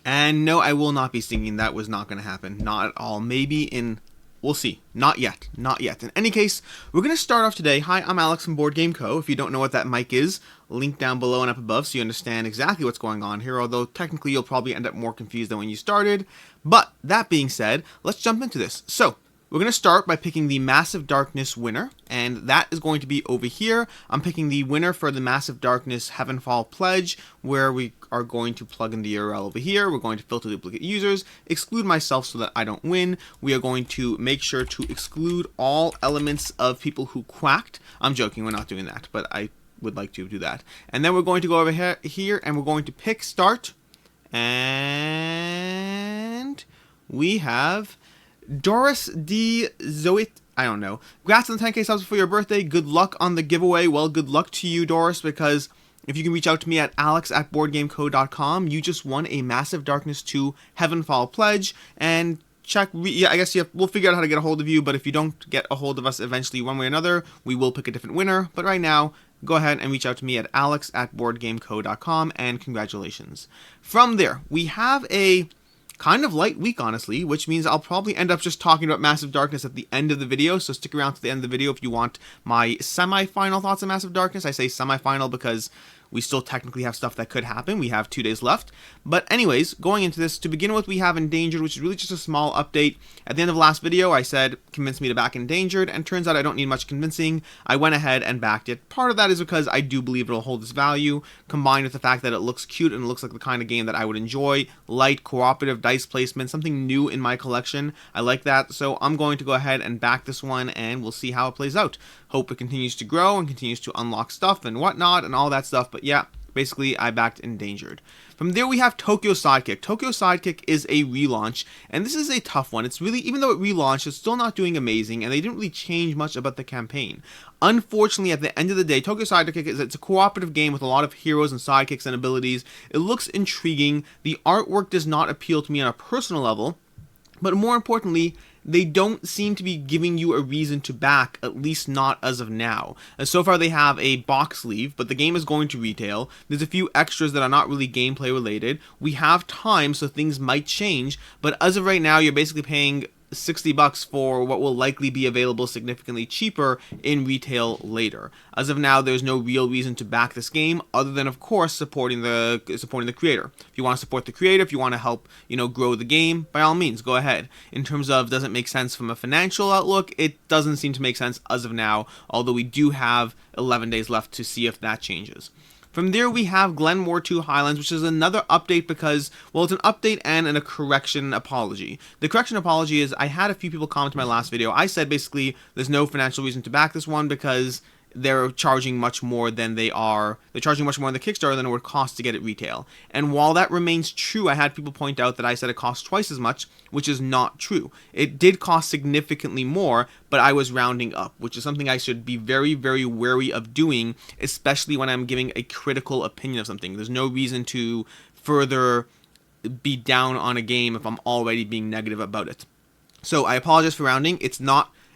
And no, I will not be singing. That was not going to happen. Not at all. Maybe in... We'll see. Not yet. Not yet. In any case, we're going to start off today. Hi, I'm Alex from BoardGameCo. If you don't know what that mic is, link down below and up above so you understand exactly what's going on here, although technically you'll probably end up more confused than when you started. But that being said, let's jump into this. So, we're going to start by picking the Massive Darkness winner, and that is going to be over here. I'm picking the winner for the Massive Darkness Heavenfall Pledge, where we are going to plug in the URL over here. We're going to filter duplicate users, exclude myself so that I don't win. We are going to make sure to exclude all elements of people who quacked. I'm joking, we're not doing that, but I would like to do that. And then we're going to go over here and we're going to pick Start, and we have Doris D. Zoit, I don't know. Congrats on the 10k subs for your birthday. Good luck on the giveaway. Well, good luck to you, Doris, because if you can reach out to me at alex@boardgameco.com, you just won a Massive Darkness 2 Heavenfall pledge. And check, yeah, I guess we'll figure out how to get a hold of you, but if you don't get a hold of us eventually one way or another, we will pick a different winner. But right now, go ahead and reach out to me at alex@boardgameco.com, and congratulations. From there, we have a kind of light week, honestly, which means I'll probably end up just talking about Massive Darkness at the end of the video, so stick around to the end of the video if you want my semi-final thoughts on Massive Darkness. I say semi-final because we still technically have stuff that could happen. We have 2 days left. But anyways, going into this, to begin with, we have Endangered, which is really just a small update. At the end of the last video, I said, convince me to back Endangered, and turns out I don't need much convincing. I went ahead and backed it. Part of that is because I do believe it'll hold its value, combined with the fact that it looks cute and it looks like the kind of game that I would enjoy. Light, cooperative dice placement, something new in my collection. I like that, so I'm going to go ahead and back this one, and we'll see how it plays out. Hope it continues to grow and continues to unlock stuff and whatnot and all that stuff, but yeah, basically I backed Endangered. From there we have Tokyo Sidekick. Tokyo Sidekick is a relaunch, and this is a tough one. It's really, even though it relaunched, it's still not doing amazing, and they didn't really change much about the campaign. Unfortunately, at the end of the day, Tokyo Sidekick it's a cooperative game with a lot of heroes and sidekicks and abilities. It looks intriguing. The artwork does not appeal to me on a personal level, but more importantly, they don't seem to be giving you a reason to back, at least not as of now. And so far they have a box sleeve, but the game is going to retail. There's a few extras that are not really gameplay related. We have time, so things might change, but as of right now, you're basically paying $60 for what will likely be available significantly cheaper in retail later. As of now, there's no real reason to back this game other than, of course, supporting the creator. If you want to support the creator, if you want to help, grow the game, by all means, go ahead. In terms of does it make sense from a financial outlook, it doesn't seem to make sense as of now, although we do have 11 days left to see if that changes. From there, we have Glen War 2 Highlands, which is another update because, well, it's an update and a correction apology. The correction apology is I had a few people comment in my last video. I said basically there's no financial reason to back this one because they're charging much more than they're charging much more in the Kickstarter than it would cost to get it retail. And while that remains true, I had people point out that I said it costs twice as much, which is not true. It did cost significantly more, but I was rounding up, which is something I should be very, very wary of doing, especially when I'm giving a critical opinion of something. There's no reason to further be down on a game if I'm already being negative about it. So I apologize for rounding.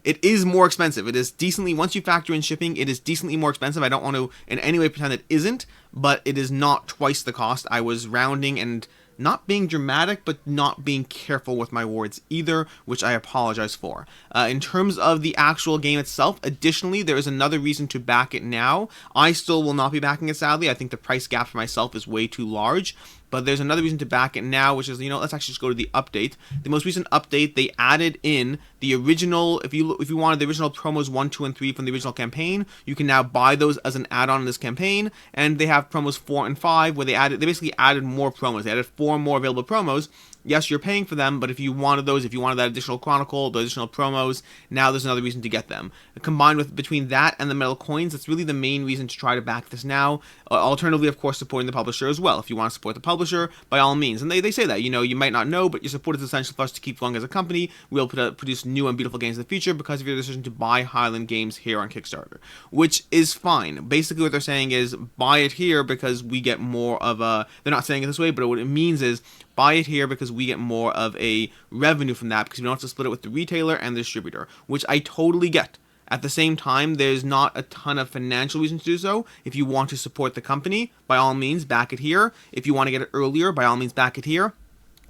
It is more expensive. It is decently, once you factor in shipping, it is decently more expensive. I don't want to in any way pretend it isn't, but it is not twice the cost. I was rounding and not being dramatic, but not being careful with my words either, which I apologize for. In terms of the actual game itself, additionally, there is another reason to back it now. I still will not be backing it, sadly. I think the price gap for myself is way too large. But there's another reason to back it now, which is, let's actually just go to the update. The most recent update, they added in the original, if you wanted the original promos 1, 2, and 3 from the original campaign, you can now buy those as an add-on in this campaign, and they have promos 4 and 5, where they basically added more promos. They added 4 more available promos. Yes, you're paying for them, but if you wanted that additional chronicle, those additional promos, now there's another reason to get them. Combined with between that and the metal coins, that's really the main reason to try to back this now. Alternatively, of course, supporting the publisher as well. If you want to support the publisher, by all means. And they say that, you might not know, but your support is essential for us to keep going as a company. We'll produce new and beautiful games in the future because of your decision to buy Highland games here on Kickstarter, which is fine. Basically, what they're saying is buy it here because we get more of a, they're not saying it this way, but what it means is buy it here because we get more of a revenue from that because we don't have to split it with the retailer and the distributor, which I totally get. At the same time, there's not a ton of financial reason to do so. If you want to support the company, by all means, back it here. If you want to get it earlier, by all means, back it here.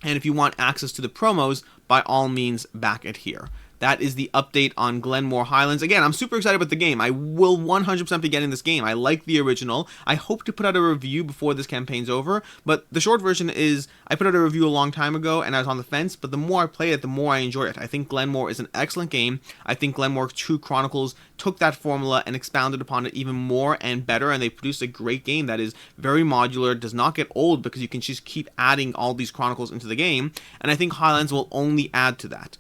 And if you want access to the promos, by all means, back it here. That is the update on Glen Highlands. Again, I'm super excited about the game. I will 100% be getting this game. I like the original. I hope to put out a review before this campaign's over, but the short version is I put out a review a long time ago and I was on the fence, but the more I played it, the more I enjoyed it. I think Glenmore is an excellent game. I think Glenmore True Chronicles took that formula and expounded upon it even more and better, and they produced a great game that is very modular, does not get old because you can just keep adding all these chronicles into the game, and I think Highlands will only add to that.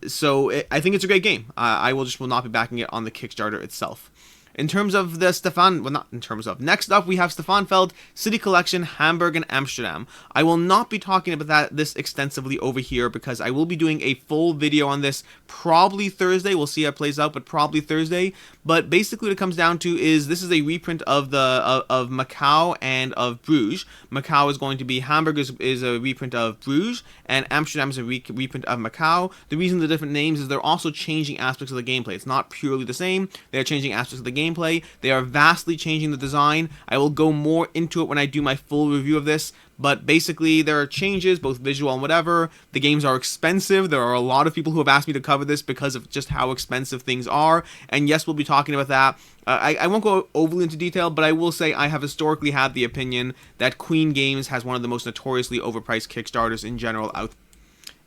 So I think it's a great game. I will not be backing it on the Kickstarter itself. In terms of the Stefan, well, not in terms of. Next up, we have Stefan Feld, City Collection, Hamburg, and Amsterdam. I will not be talking about this extensively over here because I will be doing a full video on this probably Thursday. We'll see how it plays out, but probably Thursday. But basically what it comes down to is this is a reprint of of Macau and of Bruges. Macau is going to be, Hamburg is a reprint of Bruges, and Amsterdam is a reprint of Macau. The reason the different names is they're also changing aspects of the gameplay. It's not purely the same. They're changing aspects of the gameplay. They are vastly changing the design. I will go more into it when I do my full review of this, but basically there are changes, both visual and whatever. The games are expensive. There are a lot of people who have asked me to cover this because of just how expensive things are, and yes, we'll be talking about that. I won't go overly into detail, but I will say I have historically had the opinion that Queen Games has one of the most notoriously overpriced Kickstarters in general out.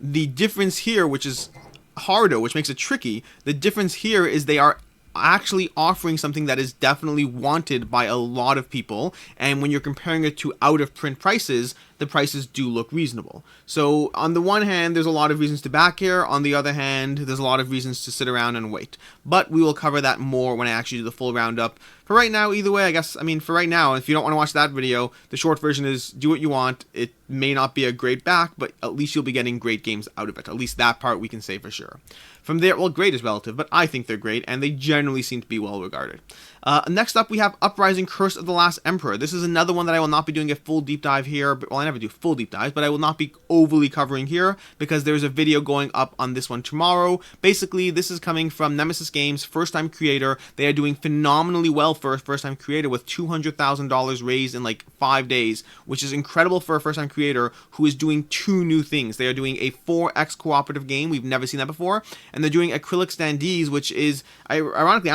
The difference here, which is harder, which makes it tricky, the difference here is they are actually offering something that is definitely wanted by a lot of people, and when you're comparing it to out of print prices, the prices do look reasonable. So on the one hand, there's a lot of reasons to back here. On the other hand, there's a lot of reasons to sit around and wait. But we will cover that more when I actually do the full roundup. For right now, either way, I guess, for right now, if you don't want to watch that video, the short version is do what you want. It may not be a great back, but at least you'll be getting great games out of it. At least that part we can say for sure. From there, well, great is relative, but I think they're great, and they generally seem to be well regarded. Next up, we have Uprising, Curse of the Last Emperor. This is another one that I will not be doing a full deep dive here. Well, I never do full deep dives, but I will not be overly covering here because there's a video going up on this one tomorrow. Basically, this is coming from Nemesis Games, first-time creator. They are doing phenomenally well for a first-time creator with $200,000 raised in like 5 days, which is incredible for a first-time creator who is doing two new things. They are doing a 4X cooperative game. We've never seen that before. And they're doing acrylic standees, which is, ironically,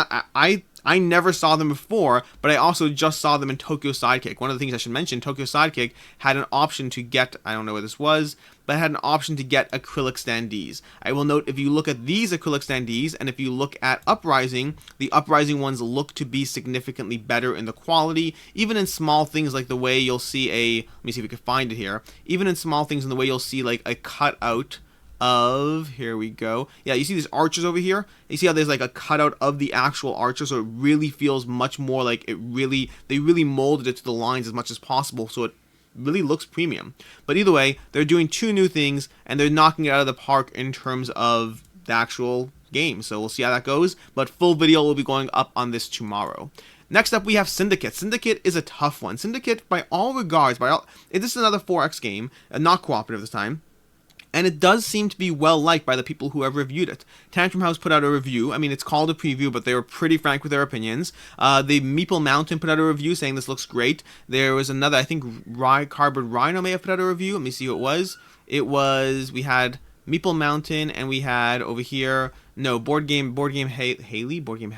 I never saw them before, but I also just saw them in Tokyo Sidekick. One of the things I should mention, Tokyo Sidekick had an option to get, I don't know what this was, but it had an option to get acrylic standees. I will note, if you look at these acrylic standees, and if you look at Uprising, the Uprising ones look to be significantly better in the quality, even in small things like the way you'll see let me see if we can find it here, even in small things in the way you'll see like a cutout of, here we go, yeah, you see these archers over here, you see how there's like a cutout of the actual archer, so it really feels much more like they really molded it to the lines as much as possible, so it really looks premium. But either way, they're doing two new things, and they're knocking it out of the park in terms of the actual game, so we'll see how that goes, but full video will be going up on this tomorrow. Next up, we have Syndicate. Syndicate is a tough one. Syndicate, by all regards, this is another 4X game, not cooperative this time, and it does seem to be well liked by the people who have reviewed it. Tantrum House put out a review. It's called a preview, but they were pretty frank with their opinions. The Meeple Mountain put out a review saying this looks great. There was another, I think Cardboard Rhino may have put out a review. Let me see who it was. We had Meeple Mountain, and we had over here, no, board game Haley, board game,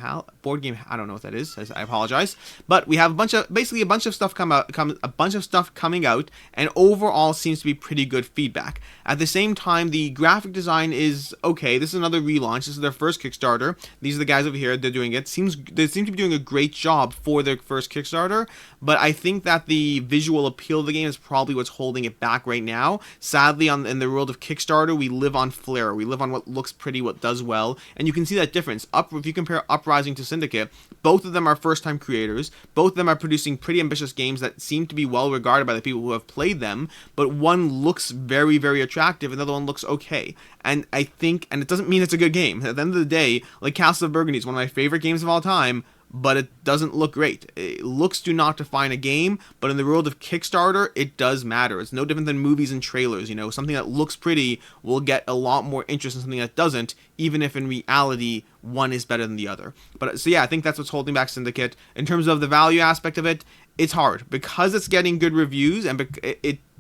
I don't know what that is. I apologize. But we have basically a bunch of stuff coming out, and overall seems to be pretty good feedback. At the same time, the graphic design is okay. This is another relaunch. This is their first Kickstarter. These are the guys over here. They're doing it. They seem to be doing a great job for their first Kickstarter, but I think that the visual appeal of the game is probably what's holding it back right now. Sadly, in the world of Kickstarter, we live on flair. We live on what looks pretty, what does well. And you can see that difference. If you compare Uprising to Syndicate, both of them are first-time creators. Both of them are producing pretty ambitious games that seem to be well regarded by the people who have played them. But one looks very, very attractive, and the other one looks okay. And I think, and it doesn't mean it's a good game. At the end of the day, like Castle of Burgundy is one of my favorite games of all time, but it doesn't look great. Looks do not define a game, but in the world of Kickstarter, it does matter. It's no different than movies and trailers. Something that looks pretty will get a lot more interest in something that doesn't, even if in reality one is better than the other. But so yeah, I think that's what's holding back Syndicate. In terms of the value aspect of it, it's hard because it's getting good reviews, and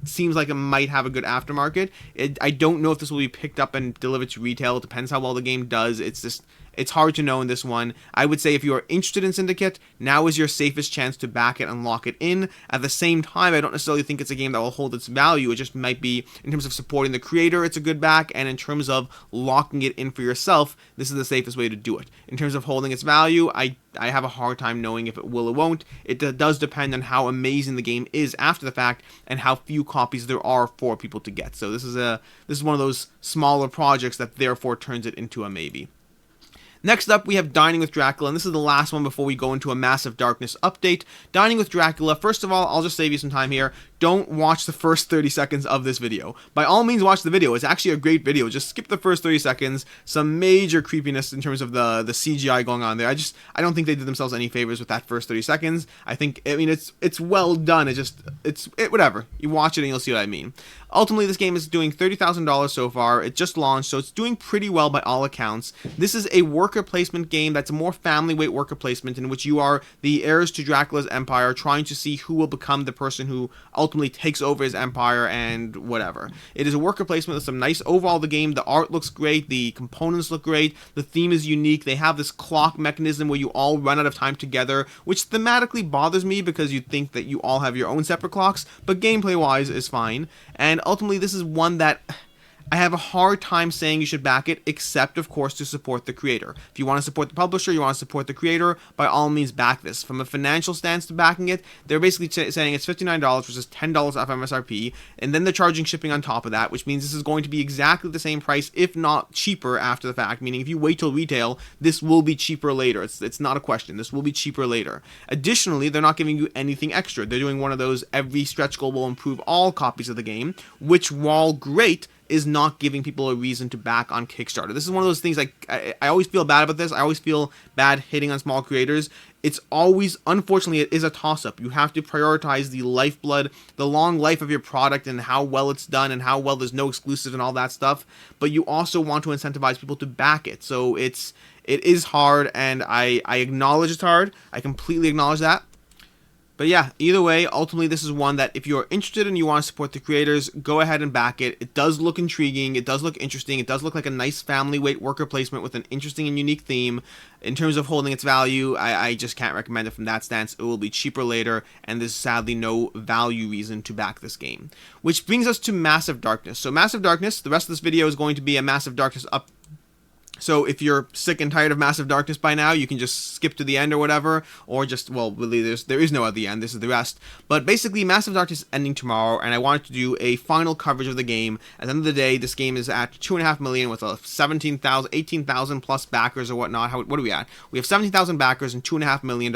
seems like it might have a good aftermarket. I don't know if this will be picked up and delivered to retail. It depends how well the game does. It's hard to know in this one. I would say if you are interested in Syndicate, now is your safest chance to back it and lock it in. At the same time, I don't necessarily think it's a game that will hold its value. It just might be, in terms of supporting the creator, it's a good back, and in terms of locking it in for yourself, this is the safest way to do it. In terms of holding its value, I have a hard time knowing if it will or won't. It does depend on how amazing the game is after the fact and how few copies there are for people to get. So this is one of those smaller projects that therefore turns it into a maybe. Next up, we have Dining with Dracula, and this is the last one before we go into a Massive Darkness update. Dining with Dracula, first of all, I'll just save you some time here. Don't watch the first 30 seconds of this video. By all means, watch the video. It's actually a great video. Just skip the first 30 seconds. Some major creepiness in terms of the CGI going on there. I don't think they did themselves any favors with that first 30 seconds. I mean, it's well done. It's whatever. You watch it and you'll see what I mean. Ultimately, this game is doing $30,000 so far. It just launched, so it's doing pretty well by all accounts. This is a worker placement game that's a more family weight worker placement in which you are the heirs to Dracula's empire, trying to see who will become the person who ultimately takes over his empire and whatever. It is a worker placement with some nice overall the game. The art looks great. The components look great. The theme is unique. They have this clock mechanism where you all run out of time together, which thematically bothers me because you'd think that you all have your own separate clocks, but gameplay-wise is fine. And ultimately, this is one that I have a hard time saying you should back it, except, of course, to support the creator. If you want to support the publisher, you want to support the creator, by all means back this. From a financial stance to backing it, they're basically saying it's $59 versus $10 off MSRP, and then they're charging shipping on top of that, which means this is going to be exactly the same price, if not cheaper after the fact, meaning if you wait till retail, this will be cheaper later. It's not a question. This will be cheaper later. Additionally, they're not giving you anything extra. They're doing one of those every stretch goal will improve all copies of the game, which, while great, is not giving people a reason to back on Kickstarter. This is one of those things, like, I always feel bad about this. I always feel bad hitting on small creators. It's always, unfortunately, it is a toss-up. You have to prioritize the lifeblood, the long life of your product and how well it's done and how well there's no exclusives and all that stuff. But you also want to incentivize people to back it. So it is hard, and I acknowledge it's hard. I completely acknowledge that. But yeah, either way, ultimately this is one that if you're interested and you want to support the creators, go ahead and back it. It does look intriguing. It does look interesting. It does look like a nice family weight worker placement with an interesting and unique theme. In terms of holding its value, I just can't recommend it from that stance. It will be cheaper later, and there's sadly no value reason to back this game. Which brings us to Massive Darkness. So Massive Darkness, the rest of this video is going to be a Massive Darkness up. So if you're sick and tired of Massive Darkness by now, you can just skip to the end or whatever, or just, well, really, there is no at the end, this is the rest. But basically, Massive Darkness is ending tomorrow, and I wanted to do a final coverage of the game. At the end of the day, this game is at 2.5 million with a 17,000, 18,000 plus backers or whatnot. What are we at? We have 17,000 backers and $2.5 million,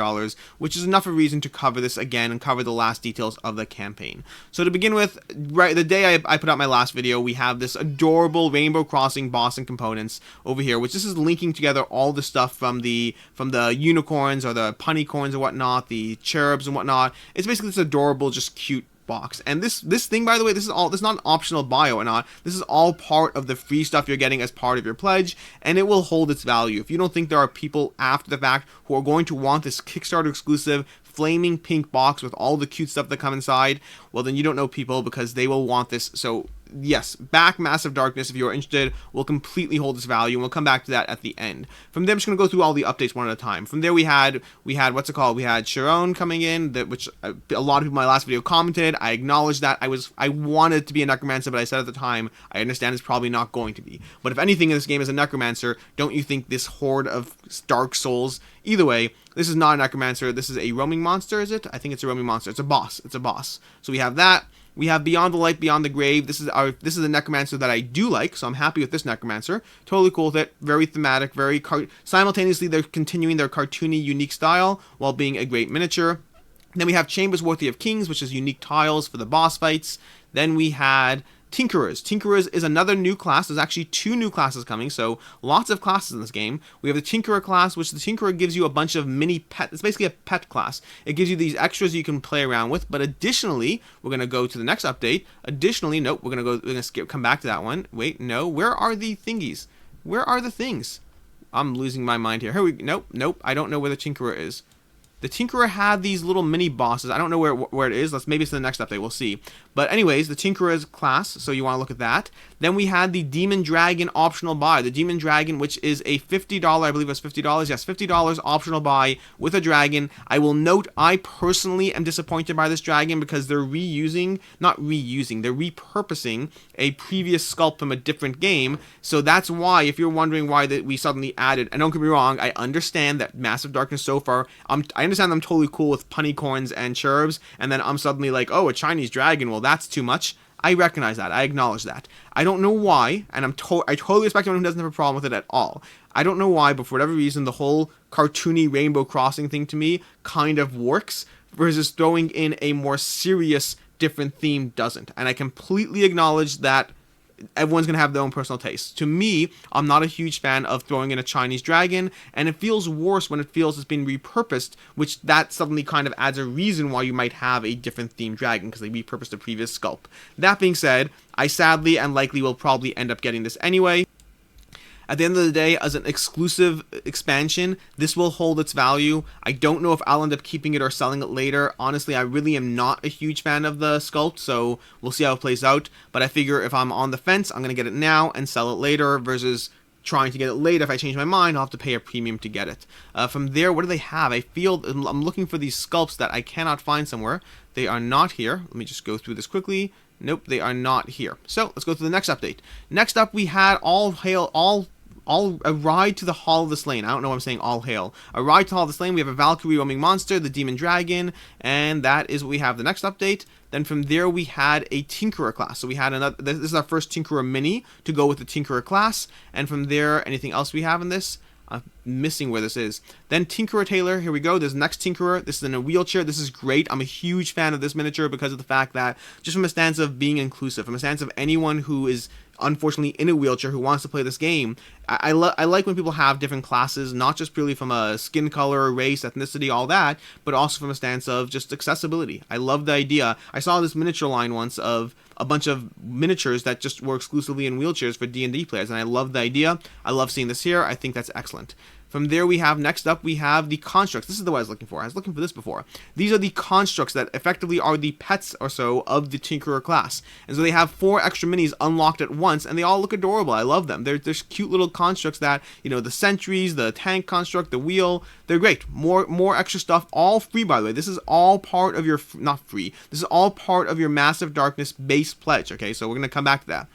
which is enough of a reason to cover this again and cover the last details of the campaign. So to begin with, right the day I put out my last video, we have this adorable Rainbow Crossing boss and components over here, which this is linking together all the stuff from the unicorns or the punnycorns or whatnot, the cherubs and whatnot. It's basically this adorable, just cute box. And this thing, by the way, this is not an optional buy or not. This is all part of the free stuff you're getting as part of your pledge, and it will hold its value. If you don't think there are people after the fact who are going to want this Kickstarter exclusive flaming pink box with all the cute stuff that come inside, well, then you don't know people, because they will want this. So yes, back Massive Darkness if you're interested. We'll completely hold its value, and we'll come back to that at the end. From there, I'm just going to go through all the updates one at a time. From there, we had what's it called? We had Sharon coming in, which a lot of people in my last video commented. I acknowledged that. I wanted it to be a Necromancer, but I said at the time, I understand it's probably not going to be. But if anything in this game is a Necromancer, don't you think this horde of Dark Souls? Either way, this is not a Necromancer. This is a roaming monster, is it? I think it's a roaming monster. It's a boss. It's a boss. So we have that. We have Beyond the Light, Beyond the Grave. This is a Necromancer that I do like, so I'm happy with this Necromancer. Totally cool with it. Very thematic, simultaneously they're continuing their cartoony, unique style while being a great miniature. Then we have Chambers Worthy of Kings, which is unique tiles for the boss fights. Then we had Tinkerers. Tinkerers is another new class. There's actually 2 new classes coming, so lots of classes in this game. We have the Tinkerer class, which the Tinkerer gives you a bunch of mini pet. It's basically a pet class. It gives you these extras you can play around with, but additionally, we're going to go to the next update. Additionally, nope, we're going to come back to that one. Wait, no, where are the thingies? Where are the things? I'm losing my mind here. Nope, I don't know where the Tinkerer is. The Tinkerer had these little mini bosses. I don't know where it is. Maybe it's in the next update. We'll see. But anyways, the Tinkerer's class, so you want to look at that. Then we had the Demon Dragon optional buy. The Demon Dragon, which is a $50, I believe it was $50. Yes, $50 optional buy with a dragon. I will note, I personally am disappointed by this dragon because they're not reusing, they're repurposing a previous sculpt from a different game. So that's why, if you're wondering why that we suddenly added, and don't get me wrong, I understand that Massive Darkness so far, I understand I'm totally cool with punnycorns and cherubs, and then I'm suddenly like, oh, a Chinese dragon, well, that's too much. I recognize that. I acknowledge that. I don't know why, and I totally respect anyone who doesn't have a problem with it at all. I don't know why, but for whatever reason, the whole cartoony rainbow crossing thing to me kind of works, versus throwing in a more serious, different theme doesn't. And I completely acknowledge that everyone's going to have their own personal taste. To me, I'm not a huge fan of throwing in a Chinese dragon, and it feels worse when it feels it's being repurposed, which that suddenly kind of adds a reason why you might have a different themed dragon, because they repurposed the previous sculpt. That being said, I sadly and likely will probably end up getting this anyway. At the end of the day, as an exclusive expansion, this will hold its value. I don't know if I'll end up keeping it or selling it later. Honestly, I really am not a huge fan of the sculpt, so we'll see how it plays out. But I figure if I'm on the fence, I'm going to get it now and sell it later, versus trying to get it later. If I change my mind, I'll have to pay a premium to get it. From there, what do they have? I'm looking for these sculpts that I cannot find somewhere. They are not here. Let me just go through this quickly. Nope, they are not here. So let's go to the next update. Next up, we had a ride to the Hall of the Slain. I don't know why I'm saying all hail. A ride to the Hall of the Slain. We have a Valkyrie roaming monster, the Demon Dragon, and that is what we have the next update. Then from there we had a Tinkerer class. So we had another, this is our first Tinkerer mini to go with the Tinkerer class. And from there, anything else we have in this? I'm missing where this is. Then Tinkerer Tailor, here we go. There's next Tinkerer. This is in a wheelchair. This is great. I'm a huge fan of this miniature because of the fact that, just from a stance of being inclusive, from a stance of anyone who is unfortunately in a wheelchair who wants to play this game, I like when people have different classes, not just purely from a skin color, race, ethnicity, all that, but also from a stance of just accessibility. I love the idea. I saw this miniature line once of a bunch of miniatures that just were exclusively in wheelchairs for D&D players, and I love the idea. I love seeing this here. I think that's excellent. From there, next up, we have the constructs. This is the one I was looking for. I was looking for this before. These are the constructs that effectively are the pets or so of the Tinkerer class. And so they have 4 extra minis unlocked at once, and they all look adorable. I love them. They're cute little constructs that, the sentries, the tank construct, the wheel, they're great. More extra stuff, all free, by the way. This is all part of your, not free, this is all part of your Massive Darkness base pledge, okay? So we're going to come back to that.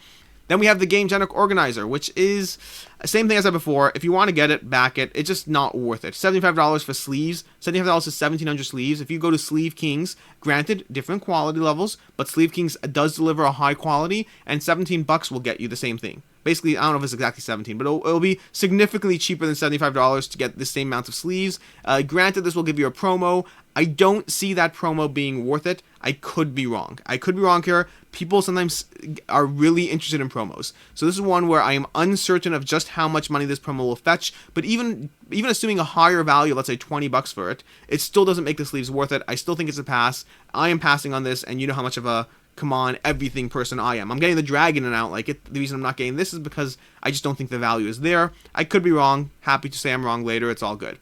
Then we have the Game Generic Organizer, which is the same thing as I said before. If you want to get it, back it. It's just not worth it. $75 for sleeves. $75 is 1,700 sleeves. If you go to Sleeve Kings, granted, different quality levels, but Sleeve Kings does deliver a high quality, and $17 will get you the same thing. Basically, I don't know if it's exactly 17, but it'll be significantly cheaper than $75 to get the same amount of sleeves. Granted, this will give you a promo. I don't see that promo being worth it. I could be wrong. I could be wrong here. People sometimes are really interested in promos. So this is one where I am uncertain of just how much money this promo will fetch, but even assuming a higher value, let's say $20 for it, it still doesn't make the sleeves worth it. I still think it's a pass. I am passing on this, and you know how much of a come on everything person I am. I'm getting the dragon and I don't like it. The reason I'm not getting this is because I just don't think the value is there. I could be wrong. Happy to say I'm wrong later. It's all good.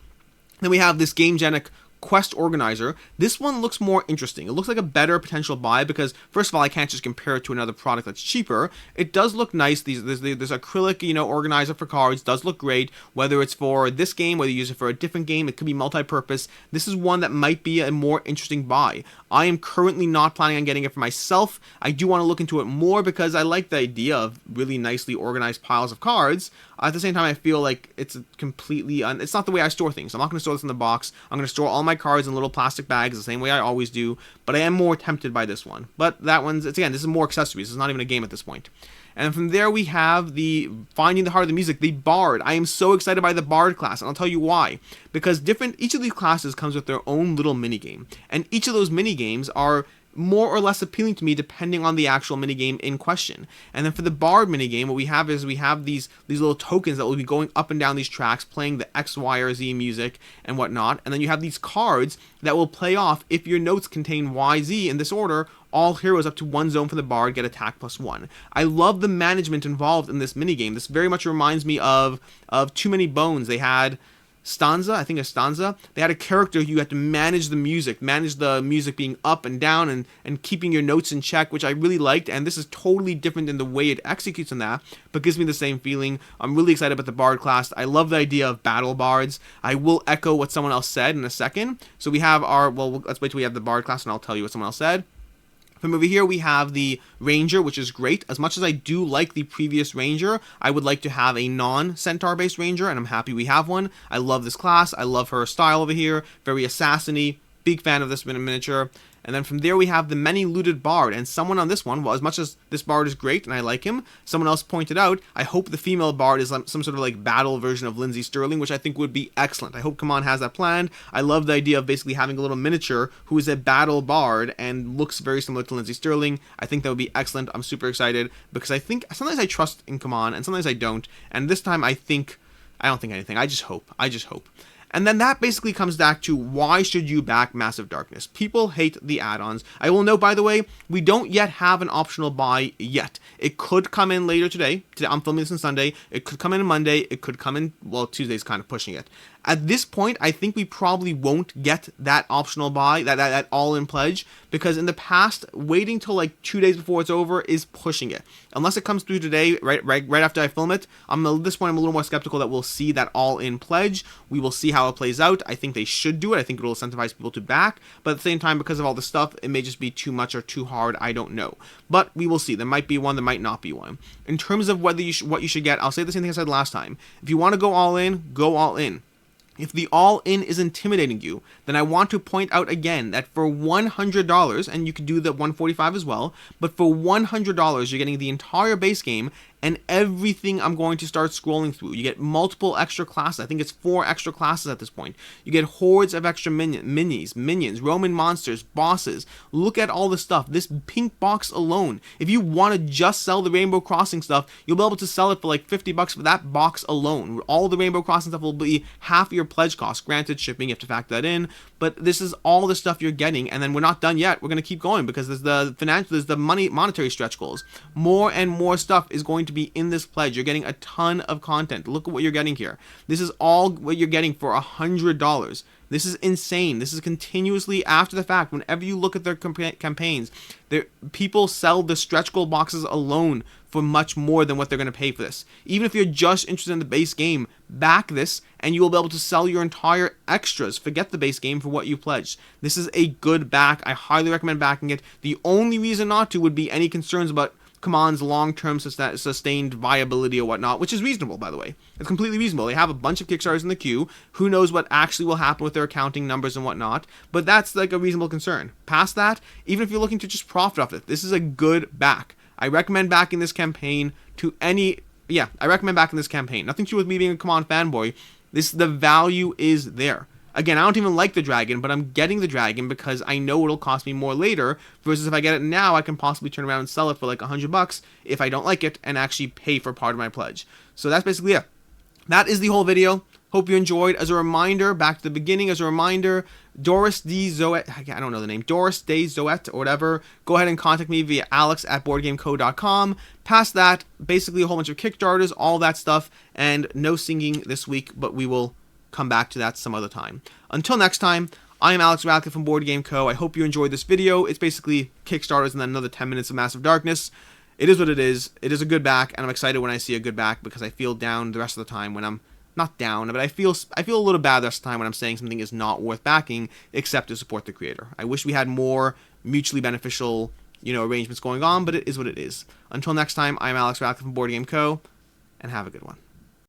Then we have this Game Genic Quest Organizer. This one looks more interesting. It looks like a better potential buy because, first of all, I can't just compare it to another product that's cheaper. It does look nice. There's acrylic, organizer for cards. Does look great. Whether it's for this game, whether you use it for a different game, it could be multi-purpose. This is one that might be a more interesting buy. I am currently not planning on getting it for myself. I do want to look into it more because I like the idea of really nicely organized piles of cards. At the same time, I feel like it's completely it's not the way I store things. I'm not going to store this in the box. I'm going to store all my cards in little plastic bags the same way I always do, but I am more tempted by this one. But that one's, this is more accessories. It's not even a game at this point. And from there we have the Finding the Heart of the Music, the Bard. I am so excited by the Bard class, and I'll tell you why. Because each of these classes comes with their own little minigame, and each of those minigames are more or less appealing to me depending on the actual minigame in question. And then for the Bard minigame, what we have is these little tokens that will be going up and down these tracks, playing the X, Y, or Z music and whatnot. And then you have these cards that will play off if your notes contain Y, Z in this order. All heroes up to 1 zone for the Bard get attack +1. I love the management involved in this minigame. This very much reminds me of Too Many Bones. They had Stanza, I think it's Stanza, they had a character you had to manage the music being up and down and keeping your notes in check, which I really liked, and this is totally different in the way it executes on that, but gives me the same feeling. I'm really excited about the Bard class. I love the idea of battle bards. I will echo what someone else said in a second. So we have our, well, let's wait till we have the Bard class and I'll tell you what someone else said. From over here, we have the Ranger, which is great. As much as I do like the previous Ranger, I would like to have a non-Centaur-based Ranger, and I'm happy we have one. I love this class. I love her style over here. Very assassin-y. Big fan of this miniature. And then from there we have the Many Looted Bard, and someone on this one, well, as much as this Bard is great and I like him, someone else pointed out, I hope the female Bard is some sort of like battle version of Lindsay Sterling, which I think would be excellent. I hope CMON has that planned. I love the idea of basically having a little miniature who is a battle Bard and looks very similar to Lindsay Sterling. I think that would be excellent. I'm super excited because I think sometimes I trust in CMON and sometimes I don't, and this time I don't think anything. I just hope. And then that basically comes back to why should you back Massive Darkness? People hate the add-ons. I will note, by the way, we don't yet have an optional buy yet. It could come in later today. I'm filming this on Sunday. It could come in on Monday. It could come in, well, Tuesday's kind of pushing it. At this point, I think we probably won't get that optional buy, that all-in pledge, because in the past, waiting till like 2 days before it's over is pushing it. Unless it comes through today, right after I film it, at this point I'm a little more skeptical that we'll see that all-in pledge. We will see how it plays out. I think they should do it. I think it will incentivize people to back, but at the same time, because of all the stuff, it may just be too much or too hard. I don't know, but we will see. There might be one, there might not be one. In terms of what you should get, I'll say the same thing I said last time. If you want to go all in, go all in. If the all-in is intimidating you, then I want to point out again that for $100, and you could do the $145 as well, but for $100, you're getting the entire base game and everything I'm going to start scrolling through. You get multiple extra classes. I think it's 4 extra classes at this point. You get hordes of extra minions, Roman monsters, bosses. Look at all the stuff. This pink box alone. If you want to just sell the Rainbow Crossing stuff, you'll be able to sell it for like $50 for that box alone. All the Rainbow Crossing stuff will be half your pledge cost. Granted, shipping, you have to factor that in, but this is all the stuff you're getting, and then we're not done yet. We're going to keep going because there's the monetary stretch goals. More and more stuff is going to be in this pledge. You're getting a ton of content. Look at what you're getting here. This is all what you're getting for $100. This is insane. This is continuously after the fact. Whenever you look at their campaigns, people sell the stretch goal boxes alone for much more than what they're going to pay for this. Even if you're just interested in the base game, back this and you will be able to sell your entire extras. Forget the base game for what you pledged. This is a good back. I highly recommend backing it. The only reason not to would be any concerns about CMON's long-term sustained viability or whatnot, which is reasonable, by the way. It's completely reasonable. They have a bunch of Kickstarters in the queue. Who knows what actually will happen with their accounting numbers and whatnot, but that's like a reasonable concern. Past that, even if you're looking to just profit off it, this is a good back. I recommend backing this campaign to any... Yeah, I recommend backing this campaign. Nothing to do with me being a CMON fanboy. The value is there. Again, I don't even like the dragon, but I'm getting the dragon because I know it'll cost me more later, versus if I get it now, I can possibly turn around and sell it for like $100 if I don't like it and actually pay for part of my pledge. So that's basically it. That is the whole video. Hope you enjoyed. As a reminder, back to the beginning, as a reminder, Doris D. Zoet, I don't know the name, Doris Day Zoet or whatever, go ahead and contact me via alex@boardgameco.com. Past that, basically a whole bunch of Kickstarters, all that stuff, and no singing this week, but we will come back to that some other time. Until next time, I am Alex Radcliffe from BoardGameCo. I hope you enjoyed this video. It's basically Kickstarters and then another 10 minutes of Massive Darkness. It is what it is. It is a good back, and I'm excited when I see a good back because I feel down the rest of the time when I'm not down, but I feel a little bad the rest of the time when I'm saying something is not worth backing except to support the creator. I wish we had more mutually beneficial, arrangements going on, but it is what it is. Until next time, I'm Alex Radcliffe from BoardGameCo, and have a good one.